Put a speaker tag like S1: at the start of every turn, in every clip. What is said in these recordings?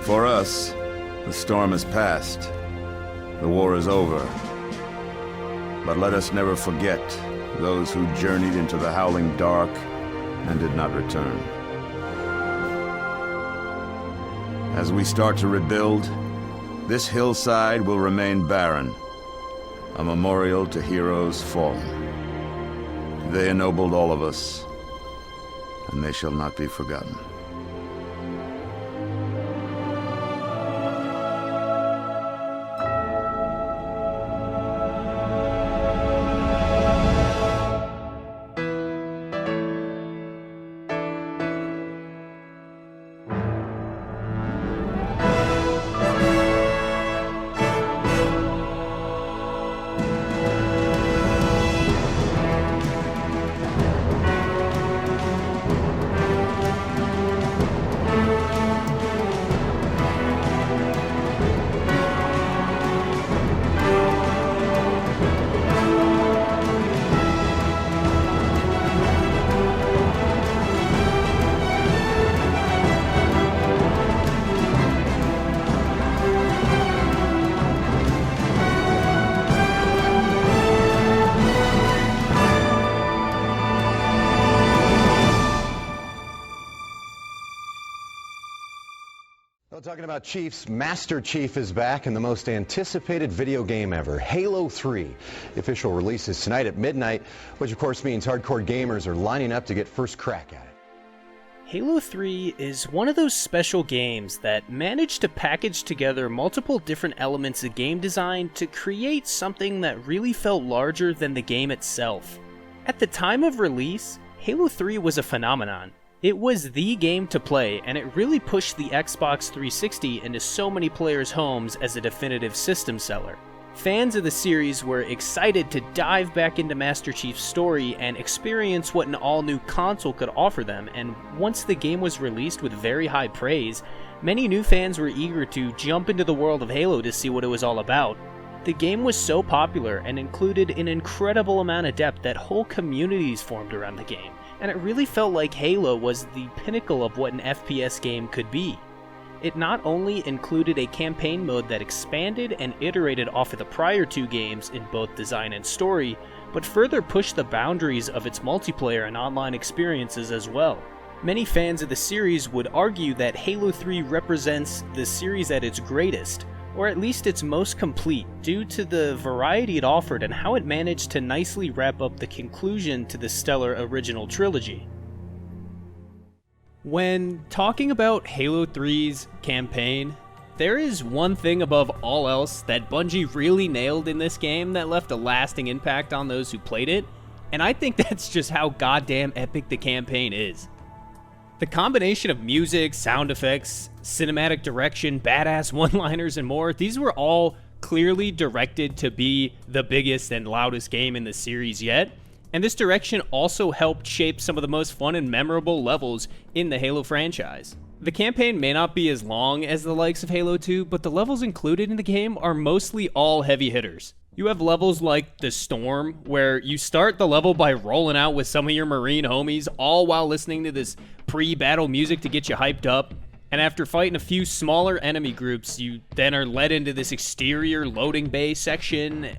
S1: For us, the storm has passed. The war is over. But let us never forget those who journeyed into the howling dark and did not return. As we start to rebuild, this hillside will remain barren, a memorial to heroes fallen. They ennobled all of us, and they shall not be forgotten.
S2: Well, talking about Chiefs, Master Chief is back in the most anticipated video game ever, Halo 3. The official release is tonight at midnight, which of course means hardcore gamers are lining up to get first crack at it.
S3: Halo 3 is one of those special games that managed to package together multiple different elements of game design to create something that really felt larger than the game itself. At the time of release, Halo 3 was a phenomenon. It was the game to play, and it really pushed the Xbox 360 into so many players' homes as a definitive system seller. Fans of the series were excited to dive back into Master Chief's story and experience what an all-new console could offer them, and once the game was released with very high praise, many new fans were eager to jump into the world of Halo to see what it was all about. The game was so popular and included an incredible amount of depth that whole communities formed around the game, and it really felt like Halo was the pinnacle of what an FPS game could be. It not only included a campaign mode that expanded and iterated off of the prior two games in both design and story, but further pushed the boundaries of its multiplayer and online experiences as well. Many fans of the series would argue that Halo 3 represents the series at its greatest, or at least its most complete, due to the variety it offered and how it managed to nicely wrap up the conclusion to the stellar original trilogy. When talking about Halo 3's campaign, there is one thing above all else that Bungie really nailed in this game that left a lasting impact on those who played it, and I think that's just how goddamn epic the campaign is. The combination of music, sound effects, cinematic direction, badass one-liners, and more, these were all clearly directed to be the biggest and loudest game in the series yet, and this direction also helped shape some of the most fun and memorable levels in the Halo franchise. The campaign may not be as long as the likes of Halo 2, but the levels included in the game are mostly all heavy hitters. You have levels like The Storm, where you start the level by rolling out with some of your Marine homies, all while listening to this pre-battle music to get you hyped up. And after fighting a few smaller enemy groups, you then are led into this exterior loading bay section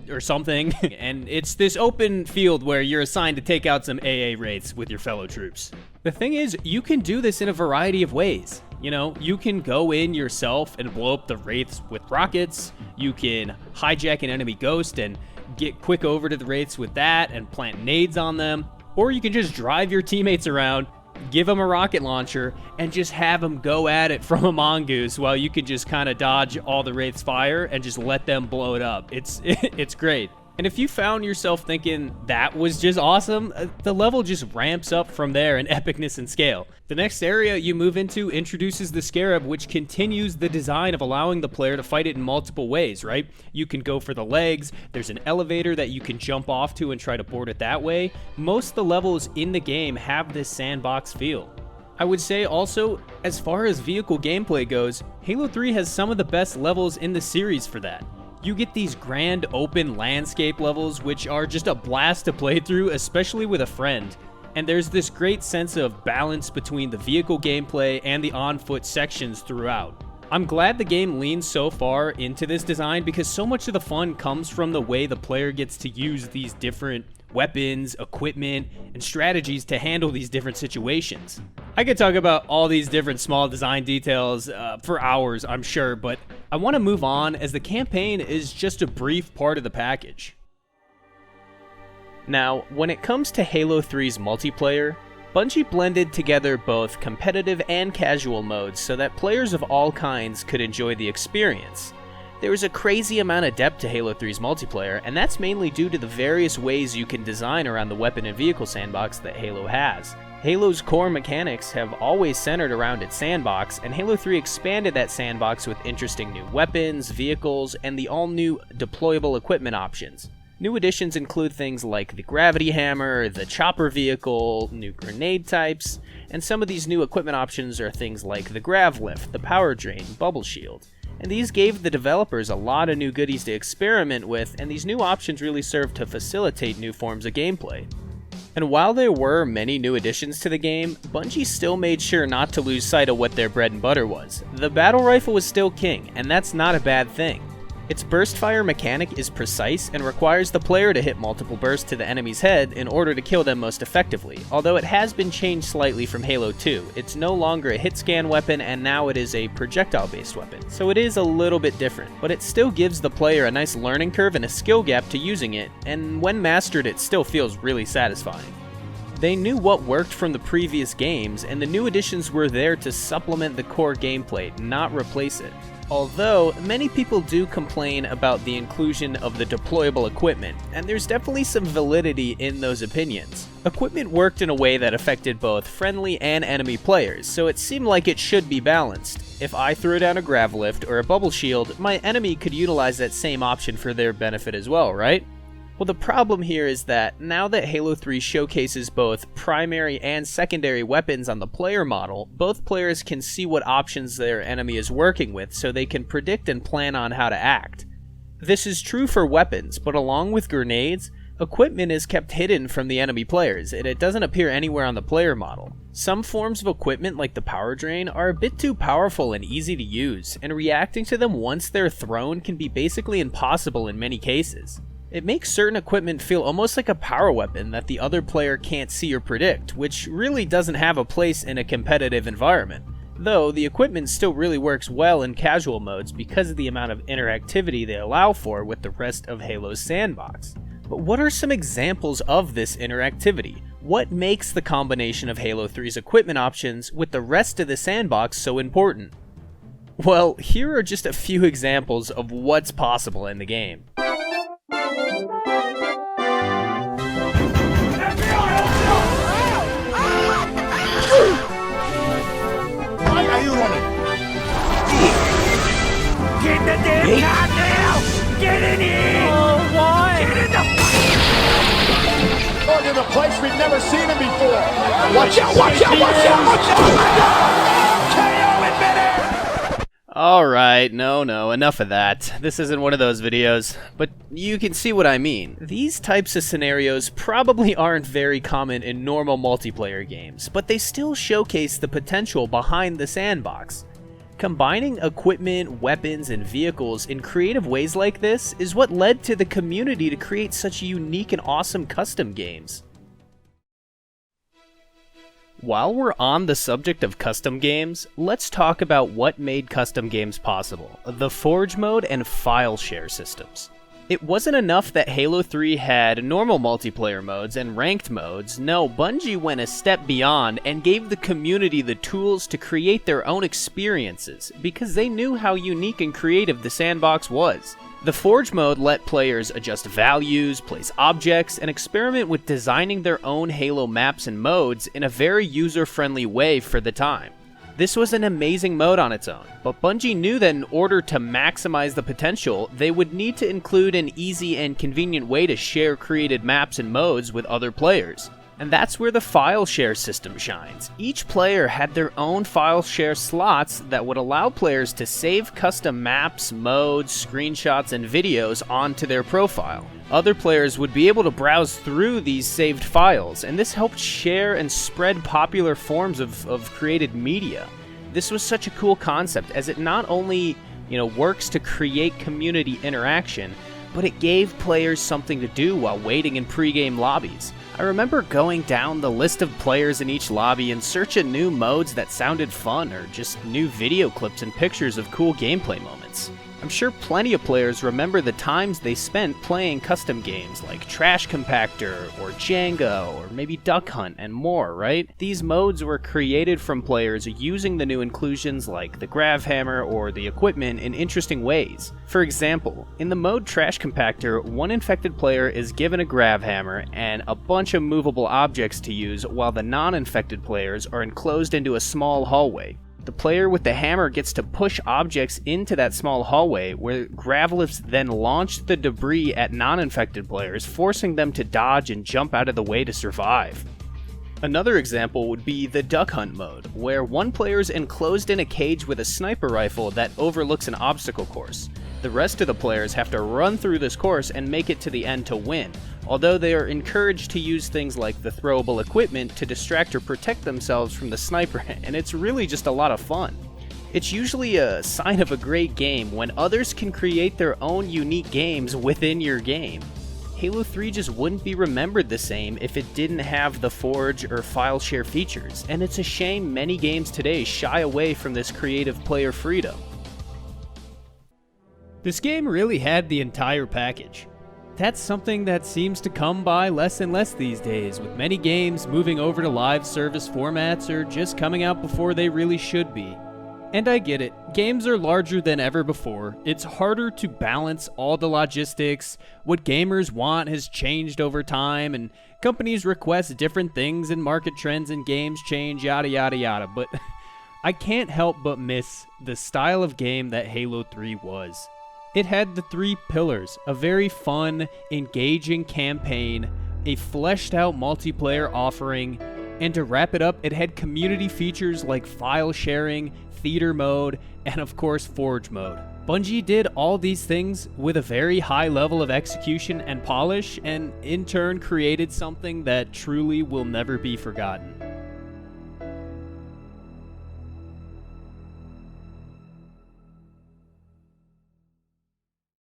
S3: or something. And it's this open field where you're assigned to take out some AA wraiths with your fellow troops. The thing is, you can do this in a variety of ways. You know, you can go in yourself and blow up the wraiths with rockets. You can hijack an enemy ghost and get quick over to the wraiths with that and plant nades on them. Or you can just drive your teammates around, give them a rocket launcher, and just have them go at it from a mongoose while you can just kind of dodge all the wraiths' fire and just let them blow it up. It's great. And if you found yourself thinking that was just awesome, the level just ramps up from there in epicness and scale. The next area you move into introduces the Scarab, which continues the design of allowing the player to fight it in multiple ways, right? You can go for the legs, there's an elevator that you can jump off to and try to board it that way. Most of the levels in the game have this sandbox feel. I would say also, as far as vehicle gameplay goes, Halo 3 has some of the best levels in the series for that. You get these grand open landscape levels which are just a blast to play through, especially with a friend. And there's this great sense of balance between the vehicle gameplay and the on-foot sections throughout. I'm glad the game leans so far into this design because so much of the fun comes from the way the player gets to use these different weapons, equipment, and strategies to handle these different situations. I could talk about all these different small design details for hours, I'm sure, but I want to move on as the campaign is just a brief part of the package. Now, when it comes to Halo 3's multiplayer, Bungie blended together both competitive and casual modes so that players of all kinds could enjoy the experience. There is a crazy amount of depth to Halo 3's multiplayer, and that's mainly due to the various ways you can design around the weapon and vehicle sandbox that Halo has. Halo's core mechanics have always centered around its sandbox, and Halo 3 expanded that sandbox with interesting new weapons, vehicles, and the all-new deployable equipment options. New additions include things like the gravity hammer, the chopper vehicle, new grenade types, and some of these new equipment options are things like the grav lift, the power drain, bubble shield. And these gave the developers a lot of new goodies to experiment with, and these new options really served to facilitate new forms of gameplay. And while there were many new additions to the game, Bungie still made sure not to lose sight of what their bread and butter was. The battle rifle was still king, and that's not a bad thing. Its burst fire mechanic is precise and requires the player to hit multiple bursts to the enemy's head in order to kill them most effectively, although it has been changed slightly from Halo 2. It's no longer a hit scan weapon and now it is a projectile based weapon, so it is a little bit different, but it still gives the player a nice learning curve and a skill gap to using it, and when mastered it still feels really satisfying. They knew what worked from the previous games, and the new additions were there to supplement the core gameplay, not replace it. Although, many people do complain about the inclusion of the deployable equipment, and there's definitely some validity in those opinions. Equipment worked in a way that affected both friendly and enemy players, so it seemed like it should be balanced. If I throw down a grav lift or a bubble shield, my enemy could utilize that same option for their benefit as well, right? Well, the problem here is that now that Halo 3 showcases both primary and secondary weapons on the player model, both players can see what options their enemy is working with so they can predict and plan on how to act. This is true for weapons, but along with grenades, equipment is kept hidden from the enemy players, and it doesn't appear anywhere on the player model. Some forms of equipment like the power drain are a bit too powerful and easy to use, and reacting to them once they're thrown can be basically impossible in many cases. It makes certain equipment feel almost like a power weapon that the other player can't see or predict, which really doesn't have a place in a competitive environment. Though, the equipment still really works well in casual modes because of the amount of interactivity they allow for with the rest of Halo's sandbox. But what are some examples of this interactivity? What makes the combination of Halo 3's equipment options with the rest of the sandbox so important? Well, here are just a few examples of what's possible in the game.
S4: Why are you running? Get the damn car now! Get in here!
S3: Oh, why?
S4: Get in the... Oh, to the place we've never seen him before! Watch out, watch out, watch out, watch out! Oh my God! KO admitted!
S3: Alright, no, enough of that. This isn't one of those videos, but you can see what I mean. These types of scenarios probably aren't very common in normal multiplayer games, but they still showcase the potential behind the sandbox. Combining equipment, weapons, and vehicles in creative ways like this is what led to the community to create such unique and awesome custom games. While we're on the subject of custom games, let's talk about what made custom games possible: the Forge mode and file share systems. It wasn't enough that Halo 3 had normal multiplayer modes and ranked modes. No, Bungie went a step beyond and gave the community the tools to create their own experiences, because they knew how unique and creative the sandbox was. The Forge mode let players adjust values, place objects, and experiment with designing their own Halo maps and modes in a very user-friendly way for the time. This was an amazing mode on its own, but Bungie knew that in order to maximize the potential, they would need to include an easy and convenient way to share created maps and modes with other players. And that's where the file share system shines. Each player had their own file share slots that would allow players to save custom maps, modes, screenshots, and videos onto their profile. Other players would be able to browse through these saved files, and this helped share and spread popular forms of created media. This was such a cool concept, as it not only, works to create community interaction, but it gave players something to do while waiting in pre-game lobbies. I remember going down the list of players in each lobby and searching new modes that sounded fun, or just new video clips and pictures of cool gameplay moments. I'm sure plenty of players remember the times they spent playing custom games like Trash Compactor or Jenga or maybe Duck Hunt and more, right? These modes were created from players using the new inclusions like the grav hammer or the equipment in interesting ways. For example, in the mode Trash Compactor, one infected player is given a grav hammer and a bunch of movable objects to use, while the non-infected players are enclosed into a small hallway. The player with the hammer gets to push objects into that small hallway, where Gravlifts then launch the debris at non-infected players, forcing them to dodge and jump out of the way to survive. Another example would be the Duck Hunt mode, where one player is enclosed in a cage with a sniper rifle that overlooks an obstacle course. The rest of the players have to run through this course and make it to the end to win, although they are encouraged to use things like the throwable equipment to distract or protect themselves from the sniper, and it's really just a lot of fun. It's usually a sign of a great game when others can create their own unique games within your game. Halo 3 just wouldn't be remembered the same if it didn't have the Forge or file share features, and it's a shame many games today shy away from this creative player freedom. This game really had the entire package. That's something that seems to come by less and less these days, with many games moving over to live service formats or just coming out before they really should be. And I get it, games are larger than ever before. It's harder to balance all the logistics, what gamers want has changed over time, and companies request different things and market trends and games change, yada yada yada, but I can't help but miss the style of game that Halo 3 was. It had the three pillars: a very fun, engaging campaign, a fleshed out multiplayer offering, and to wrap it up, it had community features like file sharing, theater mode, and of course Forge mode. Bungie did all these things with a very high level of execution and polish, and in turn created something that truly will never be forgotten.